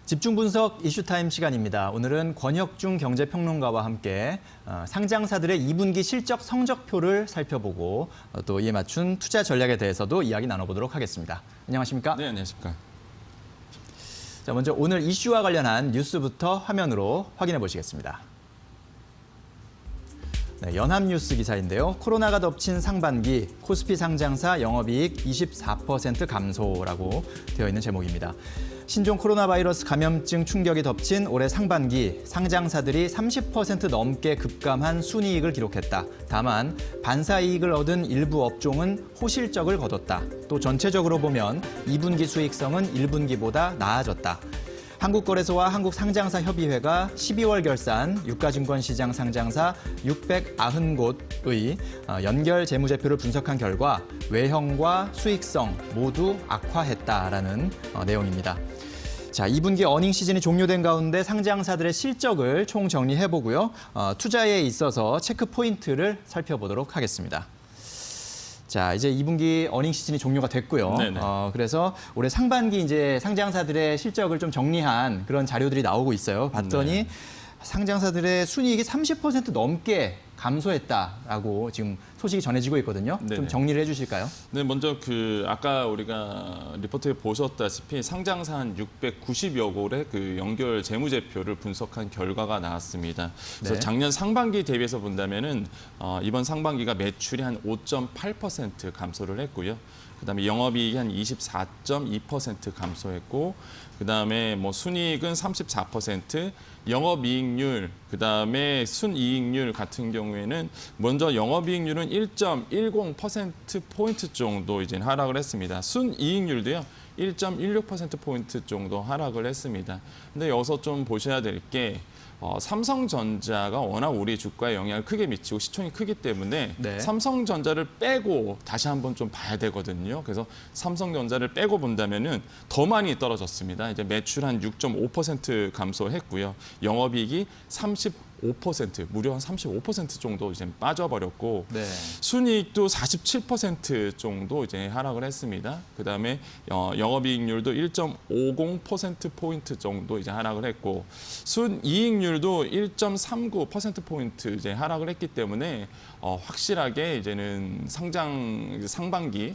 집중 분석 이슈타임 시간입니다. 오늘은 권혁중 경제평론가와 함께 상장사들의 2분기 실적 성적표를 살펴보고 또 이에 맞춘 투자 전략에 대해서도 이야기 나눠보도록 하겠습니다. 안녕하십니까? 네, 안녕하십니까. 자, 먼저 오늘 이슈와 관련한 뉴스부터 화면으로 확인해 보시겠습니다. 네, 연합뉴스 기사인데요. 코로나가 덮친 상반기 코스피 상장사 영업이익 24% 감소라고 되어 있는 제목입니다. 신종 코로나 바이러스 감염증 충격이 덮친 올해 상반기 상장사들이 30% 넘게 급감한 순이익을 기록했다. 다만 반사이익을 얻은 일부 업종은 호실적을 거뒀다. 또 전체적으로 보면 2분기 수익성은 1분기보다 나아졌다. 한국거래소와 한국상장사협의회가 12월 결산 유가증권시장 상장사 690곳의 연결 재무제표를 분석한 결과 외형과 수익성 모두 악화했다라는 내용입니다. 자, 2분기 어닝 시즌이 종료된 가운데 상장사들의 실적을 총 정리해보고요. 투자에 있어서 체크 포인트를 살펴보도록 하겠습니다. 자, 이제 2분기 어닝 시즌이 종료가 됐고요. 그래서 올해 상반기 이제 상장사들의 실적을 좀 정리한 그런 자료들이 나오고 있어요. 봤더니 상장사들의 순이익이 30% 넘게 감소했다라고 지금 소식이 전해지고 있거든요. 좀 정리를 해주실까요? 네, 먼저 아까 우리가 리포트에 보셨다시피 상장사 한 690여 곳의 연결 재무제표를 분석한 결과가 나왔습니다. 그래서 작년 상반기 대비해서 본다면은 이번 상반기가 매출이 한 5.8% 감소를 했고요. 그다음에 영업이익이 한 24.2% 감소했고, 그다음에 순이익은 34%, 영업이익률, 그다음에 순이익률 같은 경우에는 먼저 영업이익률은 1.10%포인트 정도 이제 하락을 했습니다. 순이익률도요. 1.16%포인트 정도 하락을 했습니다. 근데 여기서 좀 보셔야 될 게 삼성전자가 워낙 우리 주가에 영향을 크게 미치고 시총이 크기 때문에 삼성전자를 빼고 다시 한번 좀 봐야 되거든요. 그래서 삼성전자를 빼고 본다면은 더 많이 떨어졌습니다. 이제 매출 한 6.5% 감소했고요. 영업이익이 35%, 무려 한 35% 정도 이제 빠져버렸고, 순이익도 47% 정도 이제 하락을 했습니다. 그다음에 영업이익률도 1.50%포인트 정도 이제 하락을 했고, 순이익률도 1.39%포인트 이제 하락을 했기 때문에 확실하게 이제는 상반기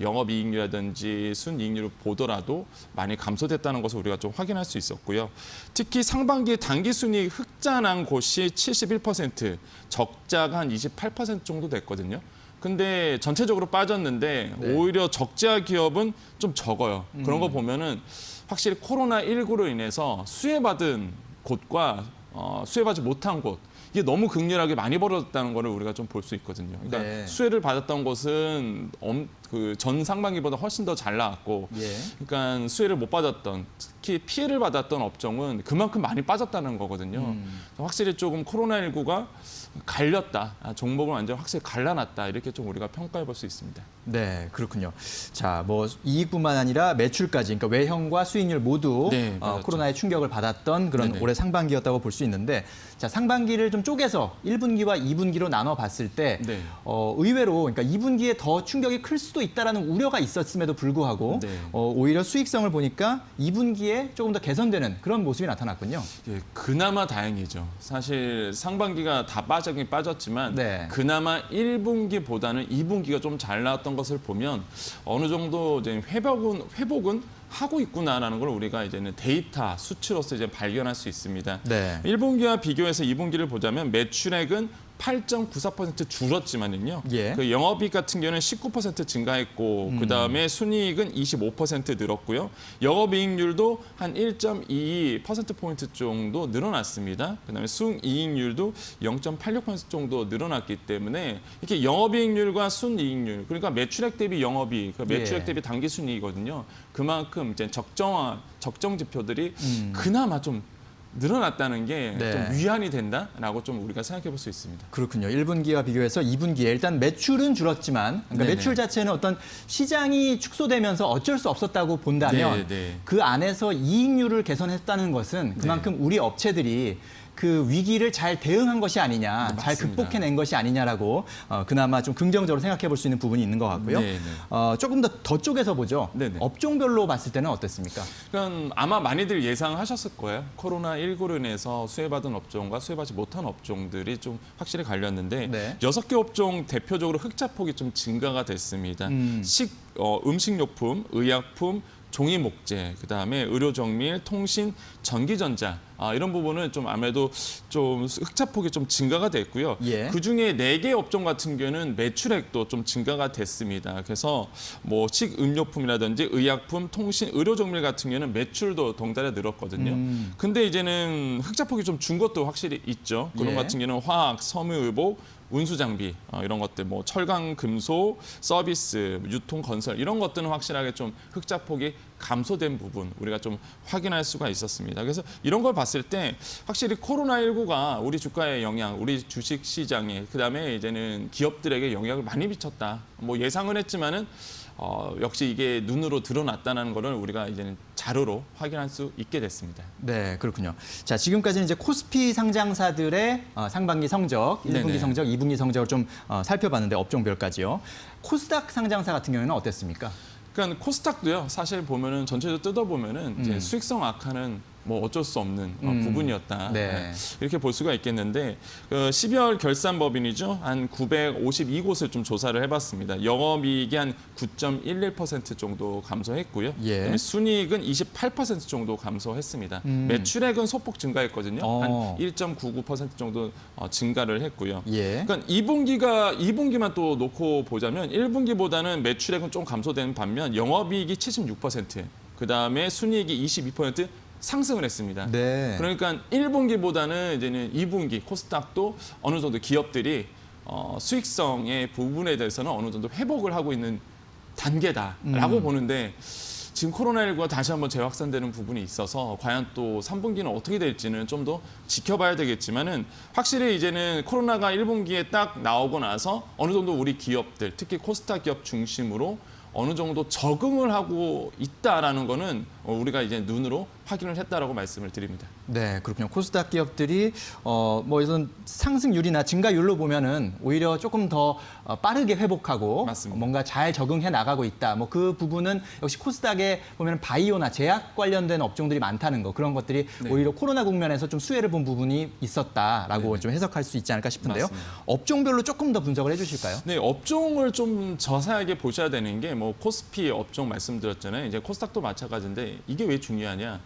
영업이익률이라든지 순이익률을 보더라도 많이 감소됐다는 것을 우리가 좀 확인할 수 있었고요. 특히 상반기 당기순이익 흑자난 곳이 71%, 적자가 한 28% 정도 됐거든요. 근데 전체적으로 빠졌는데 오히려 적자 기업은 좀 적어요. 그런 거 보면은 확실히 코로나19로 인해서 수혜받은 곳과 수혜받지 못한 곳, 이게 너무 극렬하게 많이 벌어졌다는 거를 우리가 좀 볼 수 있거든요. 그러니까 수혜를 받았던 곳은 전 상반기보다 훨씬 더 잘 나왔고, 그러니까 수혜를 못 받았던, 특히 피해를 받았던 업종은 그만큼 많이 빠졌다는 거거든요. 확실히 조금 코로나19가 갈렸다, 종목을 완전 확실히 갈라놨다, 이렇게 좀 우리가 평가해 볼 수 있습니다. 네, 그렇군요. 자, 이익뿐만 아니라 매출까지, 그러니까 외형과 수익률 모두 코로나의 충격을 받았던 그런 올해 상반기였다고 볼 수 있는데, 자, 상반기를 좀 쪼개서 1분기와 2분기로 나눠 봤을 때 의외로 그러니까 2분기에 더 충격이 클 수도 있다라는 우려가 있었음에도 불구하고 오히려 수익성을 보니까 2분기에 조금 더 개선되는 그런 모습이 나타났군요. 예, 그나마 다행이죠. 사실 상반기가 다 빠지긴 빠졌지만 그나마 1분기보다는 2분기가 좀 잘 나왔던 것을 보면 어느 정도 이제 회복은 하고 있구나라는 걸 우리가 이제는 데이터 수치로서 이제 발견할 수 있습니다. 1분기와 비교해서 2분기를 보자면 매출액은 8.94% 줄었지만요. 그 영업이익 같은 경우는 19% 증가했고, 그다음에 순이익은 25% 늘었고요. 영업이익률도 한 1.22%포인트 정도 늘어났습니다. 그다음에 순이익률도 0.86% 정도 늘어났기 때문에 이렇게 영업이익률과 순이익률, 그러니까 매출액 대비 영업이익, 매출액 대비 당기순이익이거든요. 그만큼 이제 적정 지표들이 그나마 좀 늘어났다는 게 좀 위안이 된다라고 좀 우리가 생각해 볼 수 있습니다. 그렇군요. 1분기와 비교해서 2분기에 일단 매출은 줄었지만, 그러니까 매출 자체는 어떤 시장이 축소되면서 어쩔 수 없었다고 본다면 그 안에서 이익률을 개선했다는 것은 그만큼 우리 업체들이 그 위기를 잘 대응한 것이 아니냐, 잘 맞습니다. 극복해낸 것이 아니냐라고 그나마 좀 긍정적으로 생각해 볼 수 있는 부분이 있는 것 같고요. 네, 조금 더 쪼개서 보죠. 네, 네. 업종별로 봤을 때는 어땠습니까? 그러니까 아마 많이들 예상하셨을 거예요. 코로나19로 인해서 수혜받은 업종과 수혜받지 못한 업종들이 좀 확실히 갈렸는데 네. 6개 업종 대표적으로 흑자폭이 좀 증가가 됐습니다. 음식료품, 의약품, 종이 목재, 그다음에 의료정밀, 통신, 전기전자 이런 부분은 좀 아무래도 좀 흑자폭이 좀 증가가 됐고요. 예. 그중에 4개 업종 같은 경우는 매출액도 좀 증가가 됐습니다. 그래서 뭐 식음료품이라든지 의약품, 통신, 의료정밀 같은 경우는 매출도 덩달아 늘었거든요. 근데 이제는 흑자폭이 좀 준 것도 확실히 있죠. 그런 예. 같은 경우는 화학, 섬유의복, 운수장비 이런 것들, 뭐 철강, 금속, 서비스, 유통, 건설 이런 것들은 확실하게 좀 흑자폭이 감소된 부분 우리가 좀 확인할 수가 있었습니다. 그래서 이런 걸 봤을 때 확실히 코로나19가 우리 주가에 영향, 우리 주식 시장에 그다음에 이제는 기업들에게 영향을 많이 미쳤다. 뭐 예상은 했지만은 역시 이게 눈으로 드러났다는 거를 우리가 이제는 자료로 확인할 수 있게 됐습니다. 네, 그렇군요. 자, 지금까지는 이제 코스피 상장사들의 상반기 성적, 1분기 네네. 성적, 2분기 성적을 좀 살펴봤는데 업종별까지요. 코스닥 상장사 같은 경우에는 어땠습니까? 그러니까 코스닥도요. 사실 보면은 전체적으로 뜯어보면은 이제 수익성 악화는 뭐 어쩔 수 없는 부분이었다. 네. 이렇게 볼 수가 있겠는데 12월 결산법인이죠. 한 952곳을 좀 조사를 해봤습니다. 영업이익이 한 9.11% 정도 감소했고요. 예. 그다음에 순이익은 28% 정도 감소했습니다. 매출액은 소폭 증가했거든요. 한 1.99% 정도 증가를 했고요. 예. 그러니까 2분기만 또 놓고 보자면 1분기보다는 매출액은 좀 감소된 반면 영업이익이 76%, 그다음에 순이익이 22% 상승을 했습니다. 네. 그러니까 1분기보다는 이제는 2분기 코스닥도 어느 정도 기업들이 수익성의 부분에 대해서는 어느 정도 회복을 하고 있는 단계다라고 보는데 지금 코로나19가 다시 한번 재확산되는 부분이 있어서 과연 또 3분기는 어떻게 될지는 좀 더 지켜봐야 되겠지만은 확실히 이제는 코로나가 1분기에 딱 나오고 나서 어느 정도 우리 기업들, 특히 코스닥 기업 중심으로 어느 정도 적응을 하고 있다라는 거는 우리가 이제 눈으로 확인을 했다라고 말씀을 드립니다. 네, 그렇군요. 코스닥 기업들이 뭐 이런 상승률이나 증가율로 보면은 오히려 조금 더 빠르게 회복하고 맞습니다. 뭔가 잘 적응해 나가고 있다. 뭐 그 부분은 역시 코스닥에 보면 바이오나 제약 관련된 업종들이 많다는 거, 그런 것들이 네. 오히려 코로나 국면에서 좀 수혜를 본 부분이 있었다라고 네. 좀 해석할 수 있지 않을까 싶은데요. 맞습니다. 업종별로 조금 더 분석을 해주실까요? 네, 업종을 좀 자세하게 보셔야 되는 게 뭐 코스피 업종 말씀드렸잖아요. 이제 코스닥도 마찬가지인데 이게 왜 중요하냐?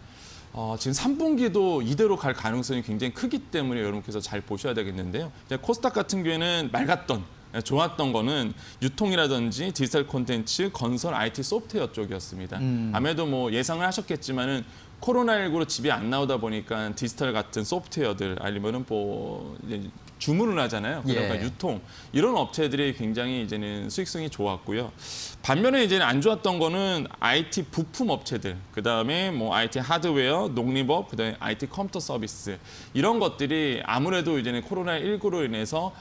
지금 3분기도 이대로 갈 가능성이 굉장히 크기 때문에 여러분께서 잘 보셔야 되겠는데요. 이제 코스닥 같은 경우에는 맑았던, 좋았던 거는 유통이라든지 디지털 콘텐츠, 건설, IT, 소프트웨어 쪽이었습니다. 아무래도 뭐 예상을 하셨겠지만은 코로나19로 집이 안 나오다 보니까 디지털 같은 소프트웨어들 아니면은 뭐 이제 주문을 하잖아요. 그러니까 예. 유통 이런 업체들이 굉장히 이제는 수익성이 좋았고요. 반면에 이제는 안 좋았던 거는 IT 부품 업체들, 그다음에 뭐 IT 하드웨어, 농림업, 그다음에 IT 컴퓨터 서비스 이런 것들이 아무래도 이제는 코로나19로 인해서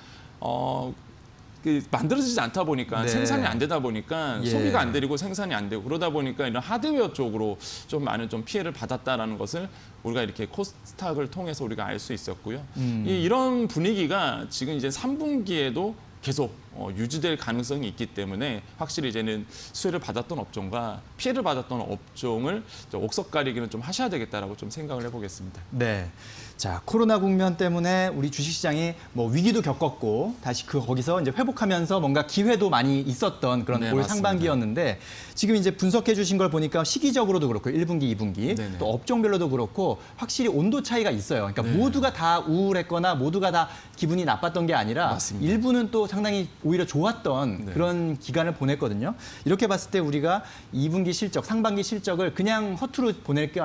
만들어지지 않다 보니까 네. 생산이 안 되다 보니까 예. 소비가 안 되고 생산이 안 되고 그러다 보니까 이런 하드웨어 쪽으로 좀 많은 좀 피해를 받았다라는 것을 우리가 이렇게 코스닥을 통해서 우리가 알 수 있었고요. 이런 분위기가 지금 이제 3분기에도 계속 유지될 가능성이 있기 때문에 확실히 이제는 수혜를 받았던 업종과 피해를 받았던 업종을 옥석 가리기는 좀 하셔야 되겠다라고 좀 생각을 해보겠습니다. 네. 자, 코로나 국면 때문에 우리 주식시장이 뭐 위기도 겪었고 다시 거기서 이제 회복하면서 뭔가 기회도 많이 있었던 그런 네, 올 맞습니다. 상반기였는데 지금 이제 분석해 주신 걸 보니까 시기적으로도 그렇고 1분기, 2분기 네네. 또 업종별로도 그렇고 확실히 온도 차이가 있어요. 그러니까 네. 모두가 다 우울했거나 모두가 다 기분이 나빴던 게 아니라 맞습니다. 일부는 또 상당히 오히려 좋았던 네. 그런 기간을 보냈거든요. 이렇게 봤을 때 우리가 2분기 실적, 상반기 실적을 그냥 허투루 보낼 게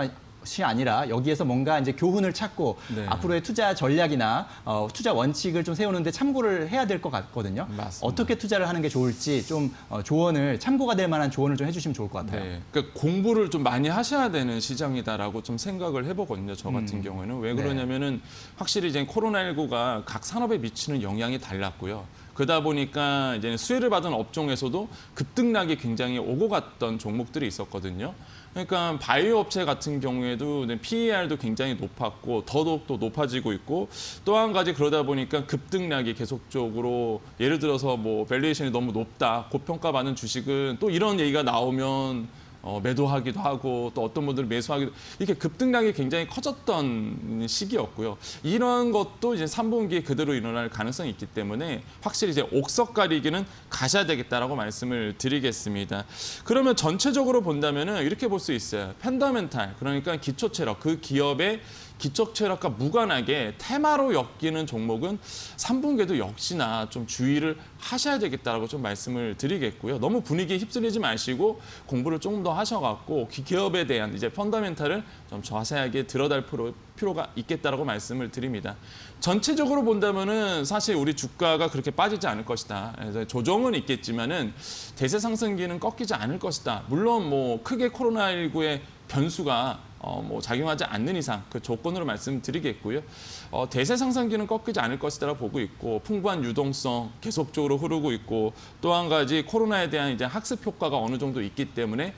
것이 아니라 여기에서 뭔가 이제 교훈을 찾고 네. 앞으로의 투자 전략이나 투자 원칙을 좀 세우는데 참고를 해야 될 것 같거든요. 맞습니다. 어떻게 투자를 하는 게 좋을지 좀 조언을 참고가 될 만한 조언을 좀 해주시면 좋을 것 같아요. 네, 그러니까 공부를 좀 많이 하셔야 되는 시장이다라고 좀 생각을 해보거든요. 저 같은 경우에는 왜 그러냐면은 확실히 이제 코로나19가 각 산업에 미치는 영향이 달랐고요. 그러다 보니까 이제 수혜를 받은 업종에서도 급등락이 굉장히 오고 갔던 종목들이 있었거든요. 그러니까 바이오 업체 같은 경우에도 PER도 굉장히 높았고 더더욱 높아지고 있고 또 한 가지 그러다 보니까 급등락이 계속적으로 예를 들어서 뭐 밸류에이션이 너무 높다, 고평가받는 주식은 또 이런 얘기가 나오면 매도하기도 하고 또 어떤 분들은 매수하기도 이렇게 급등락이 굉장히 커졌던 시기였고요. 이런 것도 이제 3분기에 그대로 일어날 가능성이 있기 때문에 확실히 이제 옥석 가리기는 가셔야 되겠다라고 말씀을 드리겠습니다. 그러면 전체적으로 본다면은 이렇게 볼 수 있어요. 펀더멘탈 그러니까 기초 체력 그 기업의 기초 체력과 무관하게 테마로 엮이는 종목은 3분기에도 역시나 좀 주의를 하셔야 되겠다라고 좀 말씀을 드리겠고요. 너무 분위기에 휩쓸리지 마시고 공부를 조금 더 하셔갖고 기업에 대한 이제 펀더멘탈을 좀 자세하게 들여다볼 필요가 있겠다라고 말씀을 드립니다. 전체적으로 본다면은 사실 우리 주가가 그렇게 빠지지 않을 것이다. 그래서 조정은 있겠지만은 대세 상승기는 꺾이지 않을 것이다. 물론 뭐 크게 코로나19의 변수가 뭐 작용하지 않는 이상 그 조건으로 말씀드리겠고요. 대세 상승기는 꺾이지 않을 것이다라고 보고 있고 풍부한 유동성 계속적으로 흐르고 있고 또 한 가지 코로나에 대한 이제 학습 효과가 어느 정도 있기 때문에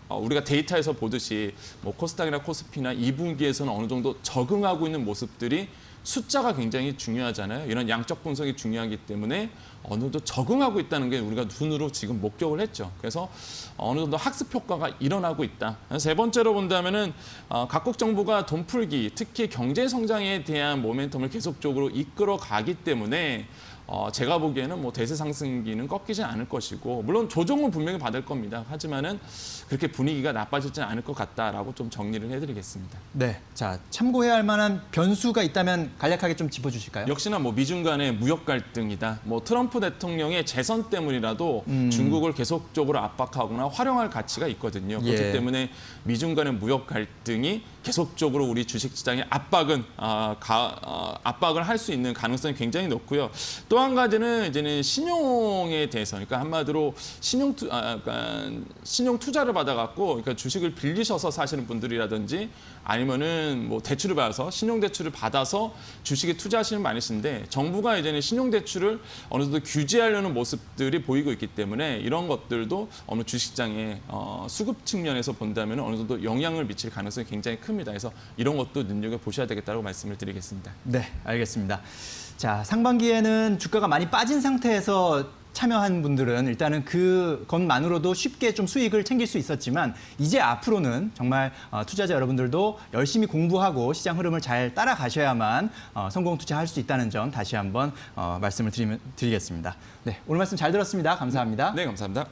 우리가 데이터에서 보듯이 뭐 코스닥이나 코스피나 2분기에서는 어느 정도 적응하고 있는 모습들이 숫자가 굉장히 중요하잖아요. 이런 양적 분석이 중요하기 때문에 어느 정도 적응하고 있다는 게 우리가 눈으로 지금 목격을 했죠. 그래서 어느 정도 학습 효과가 일어나고 있다. 세 번째로 본다면은 각국 정부가 돈 풀기, 특히 경제 성장에 대한 모멘텀을 계속적으로 이끌어 가기 때문에 제가 보기에는 뭐 대세 상승기는 꺾이지 않을 것이고 물론 조정은 분명히 받을 겁니다. 하지만은 그렇게 분위기가 나빠지지는 않을 것 같다라고 좀 정리를 해드리겠습니다. 네, 자 참고해야 할 만한 변수가 있다면 간략하게 좀 짚어주실까요? 역시나 뭐 미중 간의 무역 갈등이다. 뭐 트럼프 대통령의 재선 때문이라도 중국을 계속적으로 압박하거나 활용할 가치가 있거든요. 그렇기 예. 때문에 미중 간의 무역 갈등이 계속적으로 우리 주식시장에 압박을 할 수 있는 가능성이 굉장히 높고요. 또 한 가지는 이제는 신용에 대해서, 그러니까 한마디로 신용 투자를 받아갖고, 그러니까 주식을 빌리셔서 사시는 분들이라든지 아니면은 뭐 대출을 받아서 신용 대출을 받아서 주식에 투자하시는 분 많으신데 정부가 이제는 신용 대출을 어느 정도 규제하려는 모습들이 보이고 있기 때문에 이런 것들도 어느 주식시장의 수급 측면에서 본다면 어느 정도 영향을 미칠 가능성이 굉장히 큽니다. 그래서 이런 것도 눈여겨 보셔야 되겠다고 말씀을 드리겠습니다. 네, 알겠습니다. 자, 상반기에는 주가가 많이 빠진 상태에서 참여한 분들은 일단은 그것만으로도 쉽게 좀 수익을 챙길 수 있었지만 이제 앞으로는 정말 투자자 여러분들도 열심히 공부하고 시장 흐름을 잘 따라가셔야만 성공 투자할 수 있다는 점 다시 한번 말씀을 드리겠습니다. 네, 오늘 말씀 잘 들었습니다. 감사합니다. 네, 감사합니다.